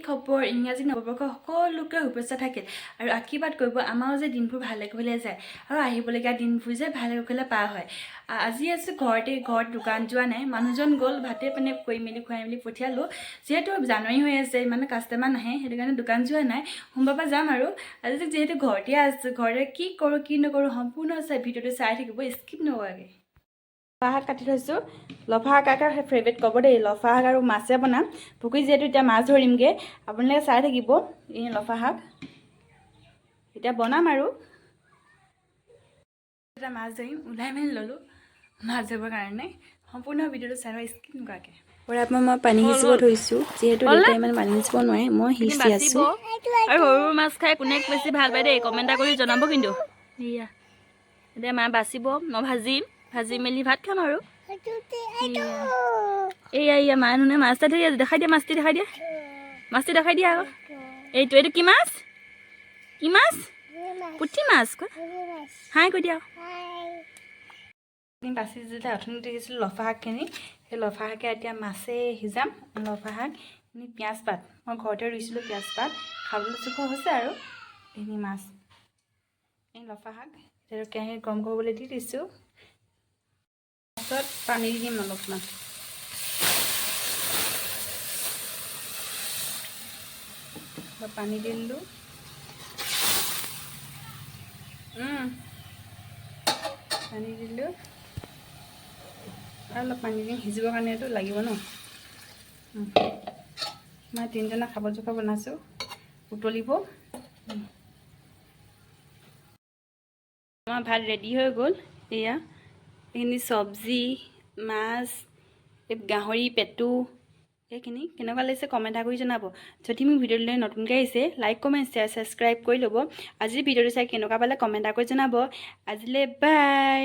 খবৰ ইংৰাজী নৱবৰ্ষ সকলোকে শুভেচ্ছা থাকিল আৰু আশীৰ্বাদ কৰিব আমাৰো যে দিনবোৰ ভালে কুশলে যায় আৰু আহিবলগীয়া দিনবোৰ যে ভালে কুশলে পাৰ হয়। আজি আছোঁ ঘৰত দোকান যোৱা নাই, মানুহজন গ'ল ভাতে পানী কৰি মেলি খুৱাই মেলি পঠিয়ালোঁ। যিহেতু জানুৱাৰী হৈ আছে ইমান কাষ্টমাৰ নাহে, সেইটো কাৰণে দোকান যোৱা নাই, সোমবাৰৰ পৰা যাম আৰু। আজি যিহেতু ঘৰতে আছোঁ, ঘৰতে কি কৰোঁ কি নকৰোঁ সম্পূৰ্ণ ভিডিঅ'টো চাই থাকিব, স্কিপ নকৰাকৈ। লফা শাক কাটি থৈছোঁ, লফা শাক আকাৰ ফেভৰেট ক'ব দেই, লফা শাক আৰু মাছে বনাম। পুখুৰীত যিহেতু এতিয়া মাছ ধৰিমগৈ, আপোনালোকে চাই থাকিব। এই লফা শাক এতিয়া বনাম আৰু এটা মাছ ধৰিম, ওলাই মেলি ল'লোঁ মাছ ধৰিবৰ কাৰণে। সম্পূৰ্ণ ভিডিঅ'টো চাই লওঁ, স্কিপ নকৰাকৈ। পৰাত মই পানী সিঁচিব ধৰিছোঁ, যিহেতু দেউতাই ইমান পানী সিঁচিব নোৱাৰে, মই সিঁচি আছোঁ। আৰু সৰু মাছ খাই কোনে বেছি ভাল পায় দেই, কমেণ্ট এটা কৰি জনাব কিন্তু। এয়া এতিয়া মা বাচিব, মই ভাজি মেলি ভাত খাম আৰু। এয়া মা নুনে মাছ এটা ধৰি আছে, দেখাই দিয়া মাছটি, দেখাই দিয়া মাছটি, দেখাই দিয়া আকৌ। এইটো কি মাছ? কি মাছ? পুঠি মাছ ক, হাই কৈ দিয়া। বাচি যেতিয়া অথনি দেখিছিলোঁ লফা শাকখিনি, সেই লফা শাকে এতিয়া মাছে সিজাম। লফা শাক পিঁয়াজ পাত মই ঘৰতে ৰুইছিলোঁ, পিঁয়াজ পাত খাবলৈ জোখৰ হৈছে আৰু এইখিনি মাছ। এই লফা শাক এতিয়া কেৰাহীত গৰম কৰিবলৈ দি দিছোঁ। তাৰপিছত পানী দি দিম অলপমান। পানী দি দিলোঁ, পানী দিলোঁ আৰু অলপ পানী দিম, সিজিবৰ কাৰণেতো লাগিব ন। মই তিনিজনে খাব জোখৰ বনাইছোঁ, উতলিব। আমাৰ ভাত ৰেডি হৈ গ'ল। এয়া এইখিনি চব্জি, মাছ, গাহৰি পেটু, এইখিনি কেনেকুৱা লাগিছে কমেণ্ট এটা কৰি জনাব। যদি মোৰ ভিডিঅ'টোলৈ নতুনকৈ আহিছে, লাইক কমেণ্ট শ্বেয়াৰ ছাবস্ক্ৰাইব কৰি ল'ব। আজিৰ ভিডিঅ'টো চাই কেনেকুৱা পালে কমেণ্ট এটা কৰি জনাব। আজিলৈ বাই।